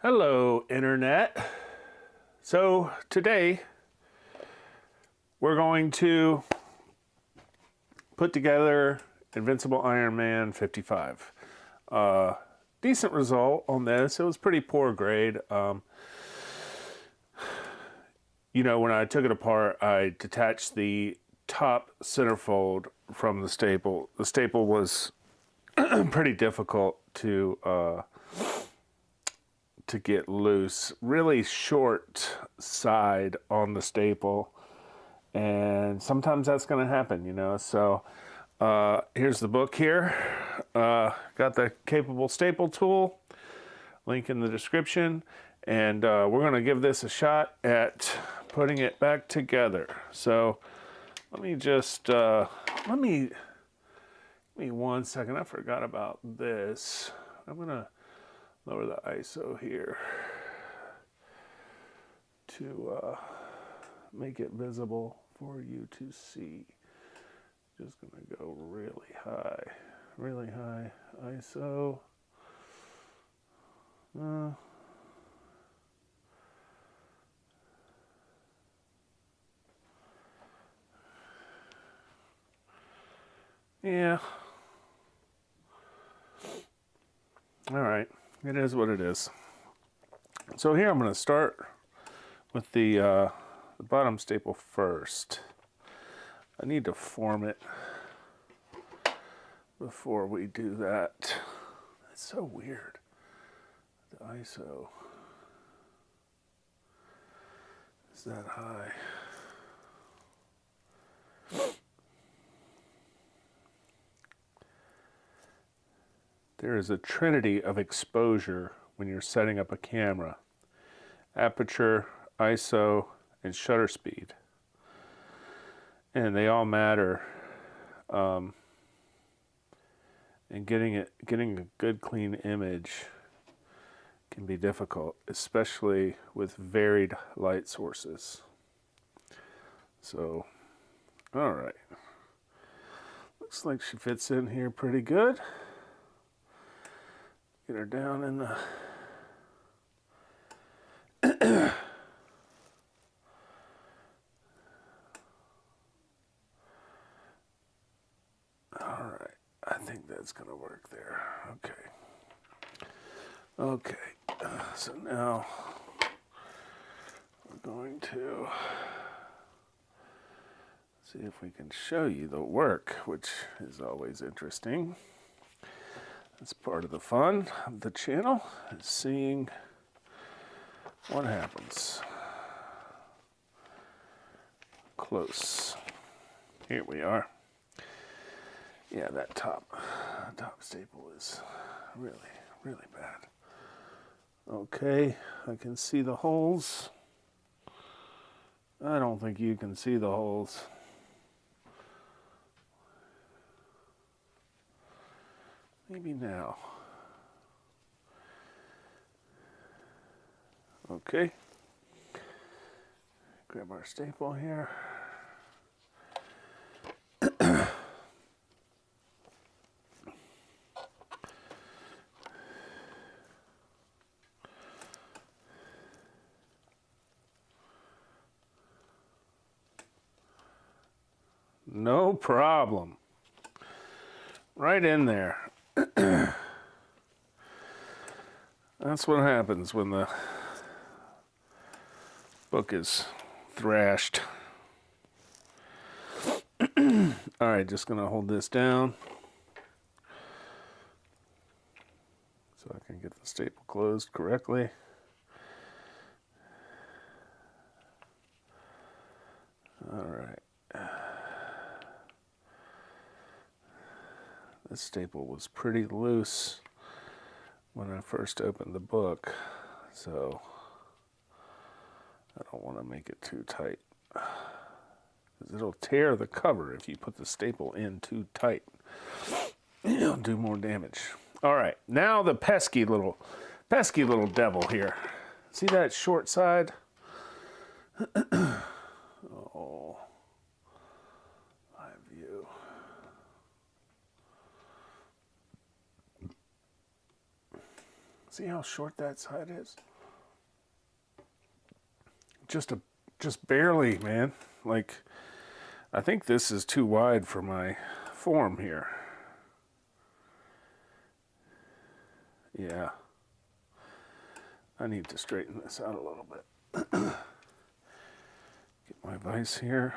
Hello, Internet. So today we're going to put together Invincible Iron Man 55. Decent result on this. It was pretty poor grade. When I took it apart, I detached the top centerfold from the staple. The staple was pretty difficult to get loose. Really short side on the staple, and sometimes that's going to happen. So here's the book here. Got the capable staple tool, link in the description, and we're going to give this a shot at putting it back together. So let me just let me give me 1 second. I forgot about this. I'm going to lower the ISO here to make it visible for you to see. Just gonna go really high ISO. Yeah. All right, it is what it is. So here I'm gonna start with the bottom staple first. I need to form it before we do that. It's so weird. The ISO is that high. There is a trinity of exposure when you're setting up a camera: aperture, ISO, and shutter speed. And they all matter. And getting a good clean image can be difficult, especially with varied light sources. So, all right. Looks like she fits in here pretty good. Get her down in the all right. I think that's gonna work there. Okay. So now we're going to see if we can show you the work, which is always interesting. That's part of the fun of the channel, is seeing what happens. Close. Here we are. Yeah, that top staple is really bad. Okay, I can see the holes. I don't think you can see the holes. Maybe now. Okay. Grab our staple here. No problem. Right in there. That's what happens when the book is thrashed. All right, just gonna hold this down so I can get the staple closed correctly. All right. This staple was pretty loose when I first opened the book, so I don't want to make it too tight, because it'll tear the cover if you put the staple in too tight. It'll do more damage. All right, now the pesky little devil here. See that short side? Oh, live view. See how short that side is? Just barely, man. Like, I think this is too wide for my form here. Yeah. I need to straighten this out a little bit. Get my vise here.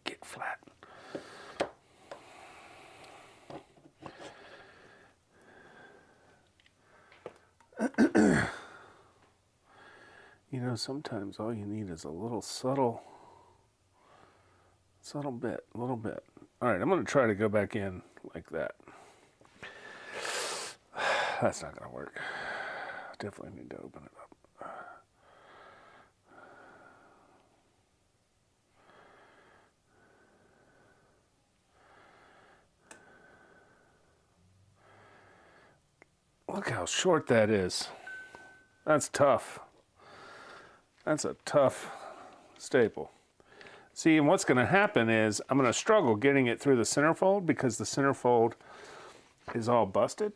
Get flat. You know, sometimes all you need is a little subtle bit, a little bit. All right, I'm going to try to go back in like that. That's not going to work. Definitely need to open it up. Look how short that is. That's tough. That's a tough staple. See, and what's going to happen is I'm going to struggle getting it through the centerfold because the centerfold is all busted.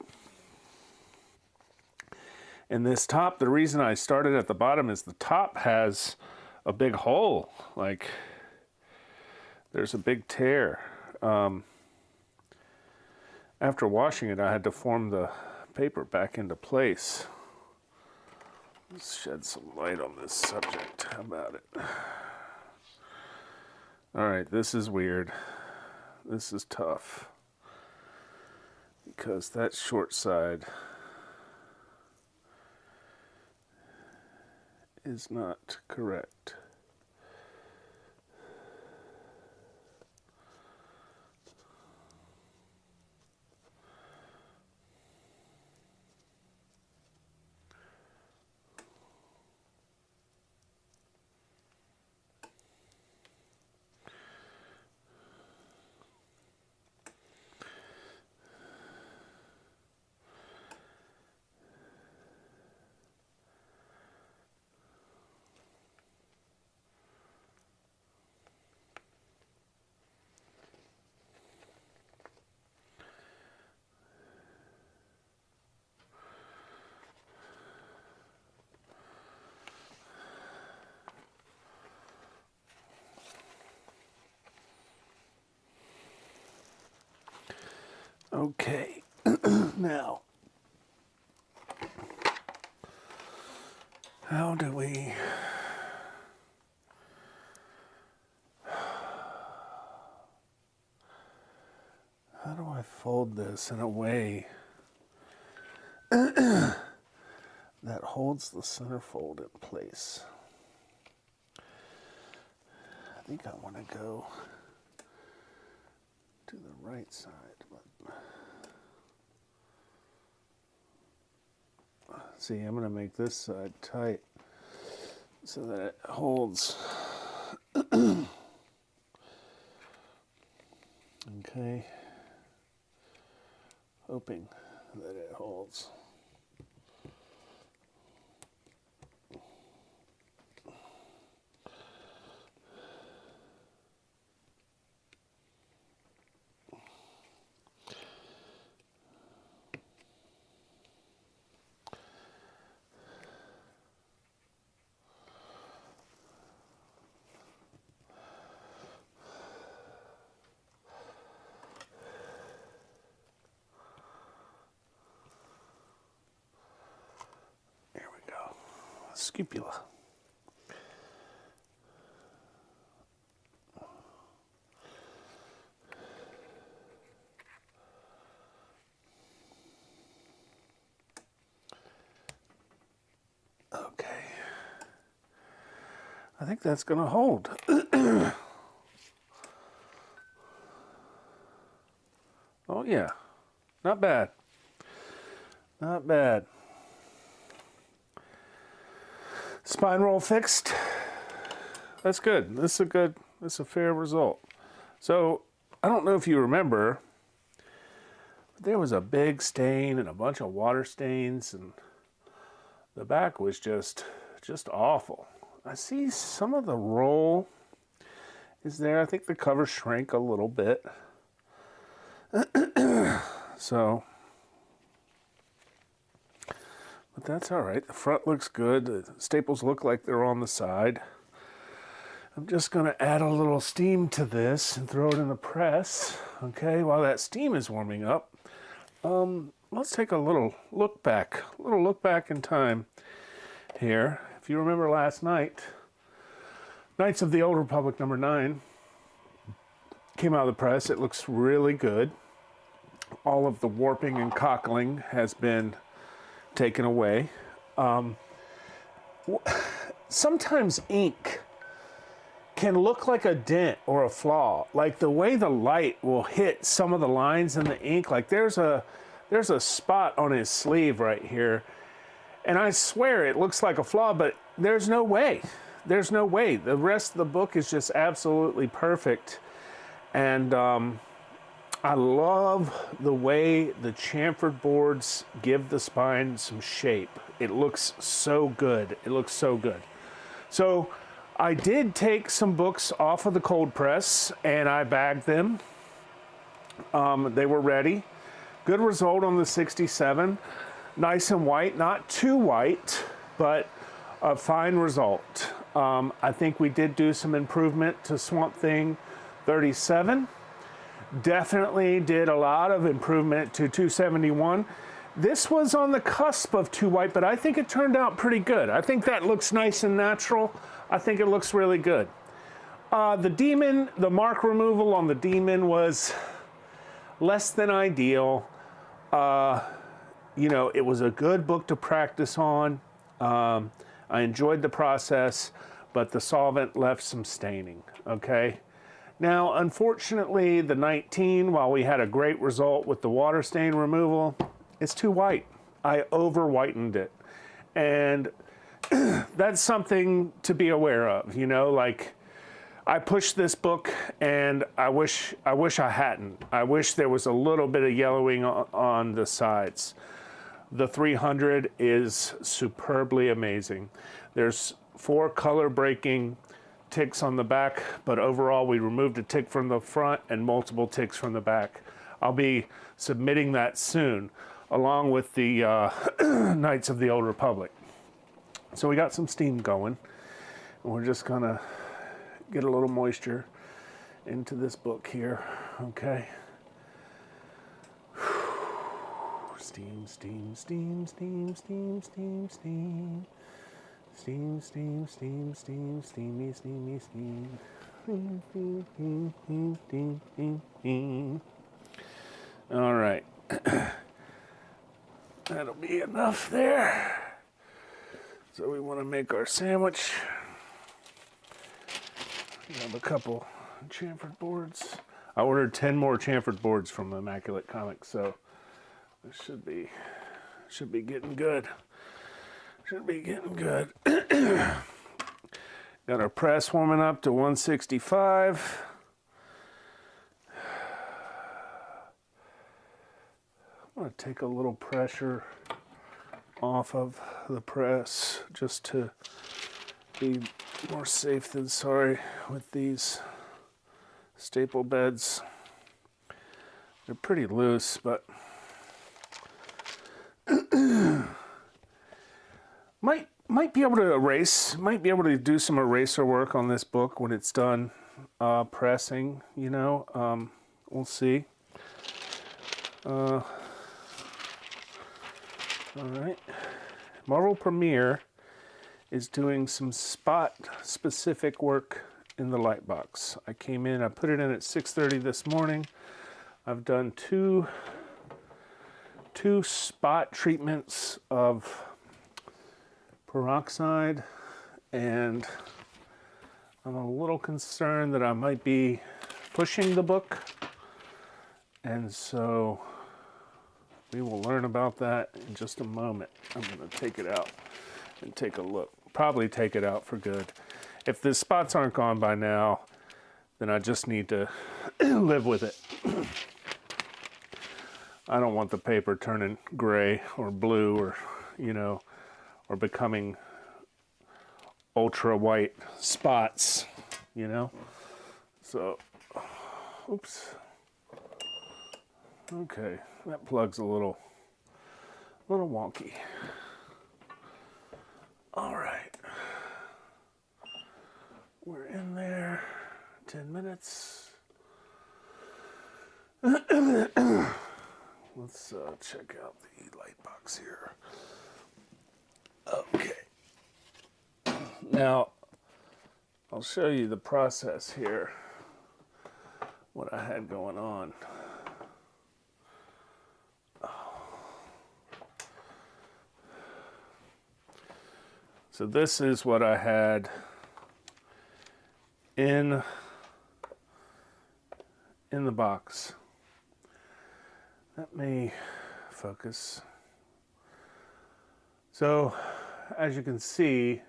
And this top, the reason I started at the bottom is the top has a big hole. Like, there's a big tear. After washing it, I had to form the paper back into place. Let's shed some light on this subject. How about it? All right, this is weird. This is tough because that short side is not correct. Okay, now, how do we fold this in a way that holds the centerfold in place? I think I want to go to the right side, but see, I'm going to make this side tight so that it holds. Okay, hoping that it holds. Scapula. Okay. I think that's going to hold. Oh yeah. Not bad. Not bad. Spine roll fixed. That's good. That's a fair result. So, I don't know if you remember, but there was a big stain and a bunch of water stains, and the back was just awful. I see some of the roll is there. I think the cover shrank a little bit. So, but that's all right. The front looks good. The staples look like they're on the side. I'm just going to add a little steam to this and throw it in the press. Okay, while that steam is warming up, let's take a little look back in time here. If you remember last night, Knights of the Old Republic #9 came out of the press. It looks really good. All of the warping and cockling has been taken away. Sometimes ink can look like a dent or a flaw, like the way the light will hit some of the lines in the ink. Like there's a spot on his sleeve right here, and I swear it looks like a flaw, but there's no way. There's no way. The rest of the book is just absolutely perfect, and I love the way the chamfered boards give the spine some shape. It looks so good. It looks so good. So I did take some books off of the cold press and I bagged them. They were ready. Good result on the 67. Nice and white, not too white, but a fine result. I think we did do some improvement to Swamp Thing 37. Definitely did a lot of improvement to 271. This was on the cusp of too white, but I think it turned out pretty good. I think that looks nice and natural. I think it looks really good. The Demon, the mark removal on the Demon was less than ideal. You know, it was a good book to practice on. I enjoyed the process, but the solvent left some staining, okay? Now, unfortunately, the 19, while we had a great result with the water stain removal, it's too white. I over-whitened it. And that's something to be aware of, you know, like I pushed this book and I wish I hadn't. I wish there was a little bit of yellowing on the sides. The 300 is superbly amazing. There's 4 color breaking ticks on the back, but overall we removed a tick from the front and multiple ticks from the back. I'll be submitting that soon, along with the Knights of the Old Republic. So we got some steam going, and we're just gonna get a little moisture into this book here, okay? Steam, steam, steam, steam, steam, steam, steam. Steam, steam, steam, steam, steamy, steamy, steam. Steam, steam, steam, steam, steam, steam, steam. All right. That'll be enough there. So we want to make our sandwich. Grab a couple chamfered boards. I ordered 10 more chamfered boards from Immaculate Comics, so this should be getting good. Should be getting good. Got our press warming up to 165. I'm going to take a little pressure off of the press just to be more safe than sorry with these staple beds. They're pretty loose, but might be able to erase, might be able to do some eraser work on this book when it's done pressing, you know. We'll see. All right. Marvel Premiere is doing some spot-specific work in the Lightbox. I came in, I put it in at 6:30 this morning. I've done two spot treatments of peroxide, and I'm a little concerned that I might be pushing the book, and so we will learn about that in just a moment. I'm going to take it out and take a look. Probably take it out for good. If the spots aren't gone by now, then I just need to live with it. I don't want the paper turning gray or blue or, you know, or becoming ultra white spots, you know. So, oops. Okay, that plug's a little wonky. All right. We're in there. 10 minutes. Let's check out the light box here. Okay. Now, I'll show you the process here, what I had going on. So this is what I had in the box. Let me focus. So, as you can see,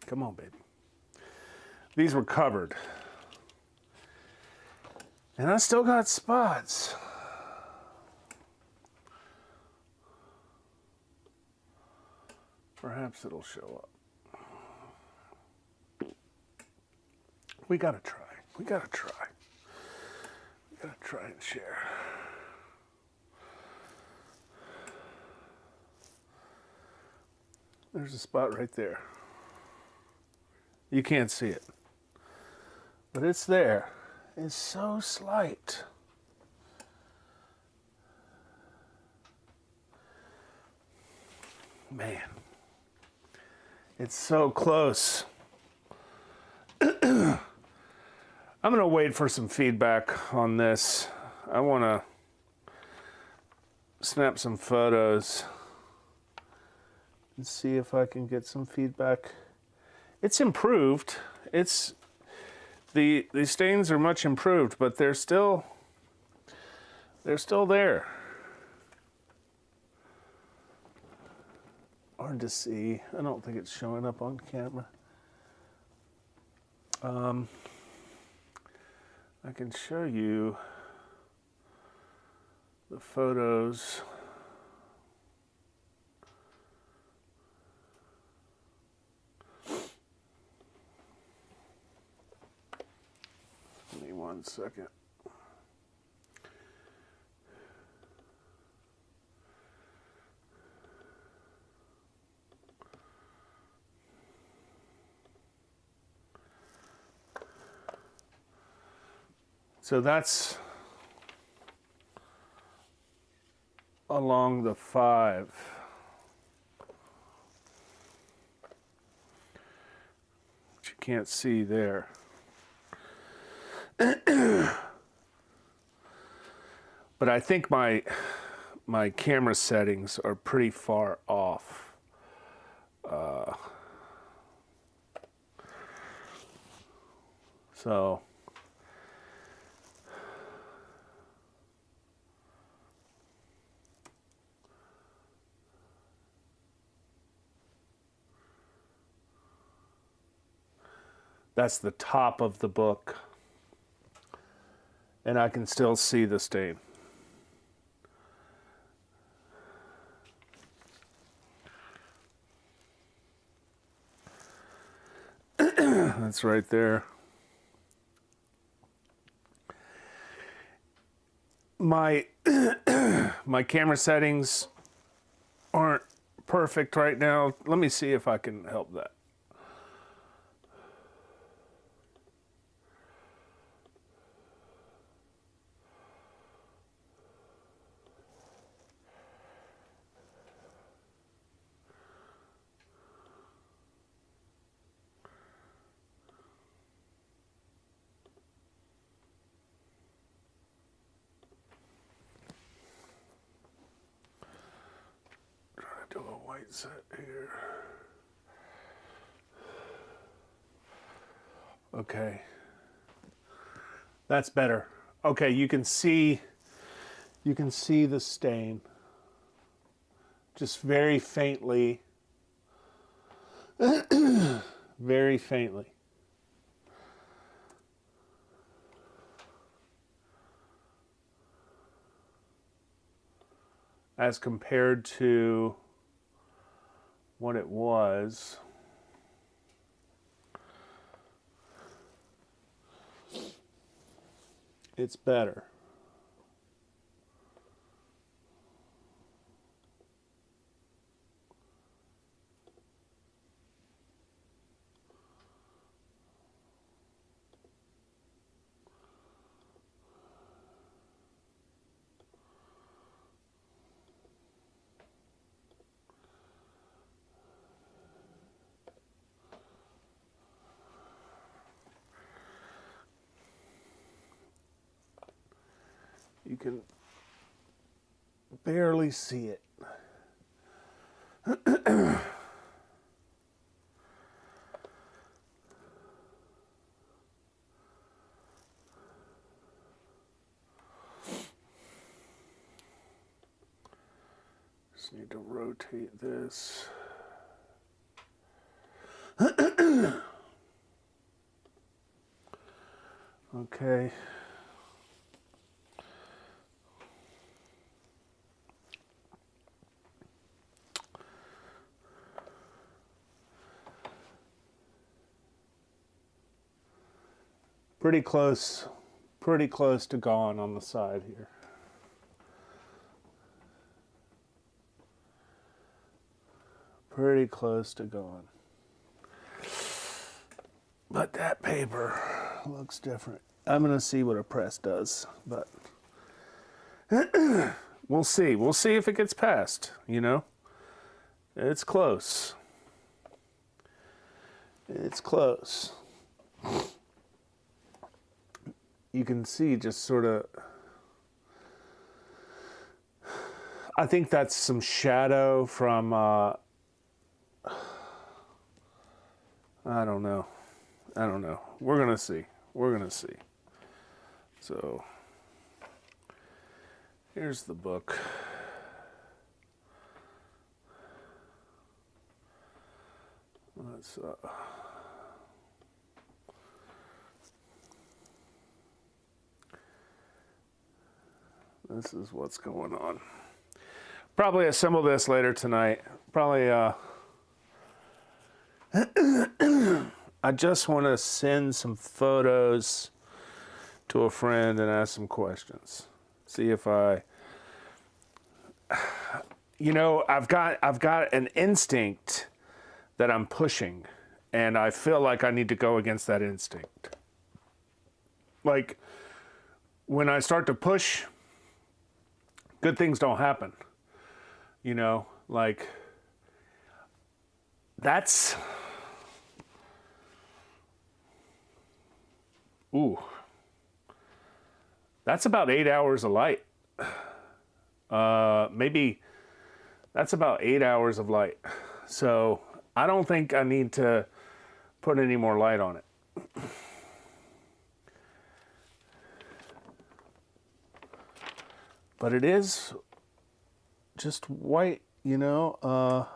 come on, baby. These were covered. And I still got spots. Perhaps it'll show up. We gotta try. We gotta try. We gotta try and share. There's a spot right there. You can't see it, but it's there. It's so slight. Man, it's so close. I'm gonna wait for some feedback on this. I wanna snap some photos and see if I can get some feedback. It's improved. It's the stains are much improved, but they're still there. Hard to see. I don't think it's showing up on camera. I can show you the photos. Give me 1 second. So that's along the 5. Which you can't see there. But I think my camera settings are pretty far off. So that's the top of the book, and I can still see the stain. That's right there. My my camera settings aren't perfect right now. Let me see if I can help that. Do a white set here. Okay. That's better. Okay, you can see the stain. Just very faintly. Very faintly. As compared to what it was. It's better. You can barely see it. Just need to rotate this. Okay. Pretty close to gone on the side here. Pretty close to gone. But that paper looks different. I'm gonna see what a press does, but we'll see. We'll see if it gets passed, you know? It's close. It's close. You can see just sort of, I think that's some shadow from, I don't know. We're going to see. So, here's the book. Let's, this is what's going on. Probably assemble this later tonight. Probably, I just want to send some photos to a friend and ask some questions. See if I, you know, I've got an instinct that I'm pushing, and I feel like I need to go against that instinct. Like, when I start to push, good things don't happen. You know, like, that's, ooh, that's about 8 hours of light. Maybe that's about 8 hours of light. So I don't think I need to put any more light on it. But it is just white, you know.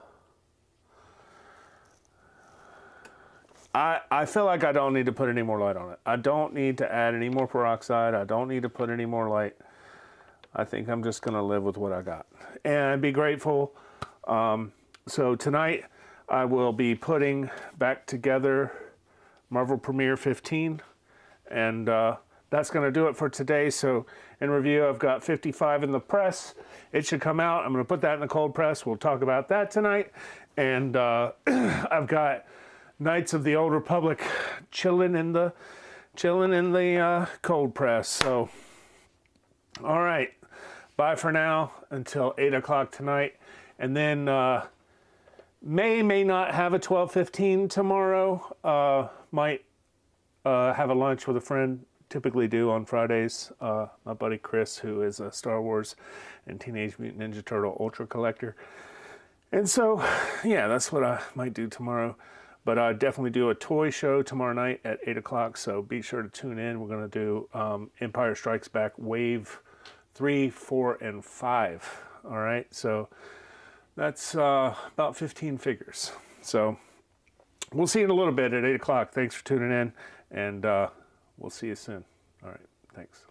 I feel like I don't need to put any more light on it. I don't need to add any more peroxide. I don't need to put any more light. I think I'm just going to live with what I got and be grateful. So tonight I will be putting back together Marvel Premiere 15, and that's going to do it for today. So in review, I've got 55 in the press. It should come out. I'm going to put that in the cold press. We'll talk about that tonight. And I've got Knights of the Old Republic chilling in the cold press. So, all right, bye for now until 8 o'clock tonight, and then may not have a 12:15 tomorrow. Might have a lunch with a friend. Typically do on Fridays. My buddy Chris, who is a Star Wars and Teenage Mutant Ninja Turtle Ultra collector, and so yeah, that's what I might do tomorrow. But I definitely do a toy show tomorrow night at 8 o'clock, so be sure to tune in. We're going to do Empire Strikes Back Wave 3, 4, and 5. All right, so that's about 15 figures. So we'll see you in a little bit at 8 o'clock. Thanks for tuning in, and we'll see you soon. All right, thanks.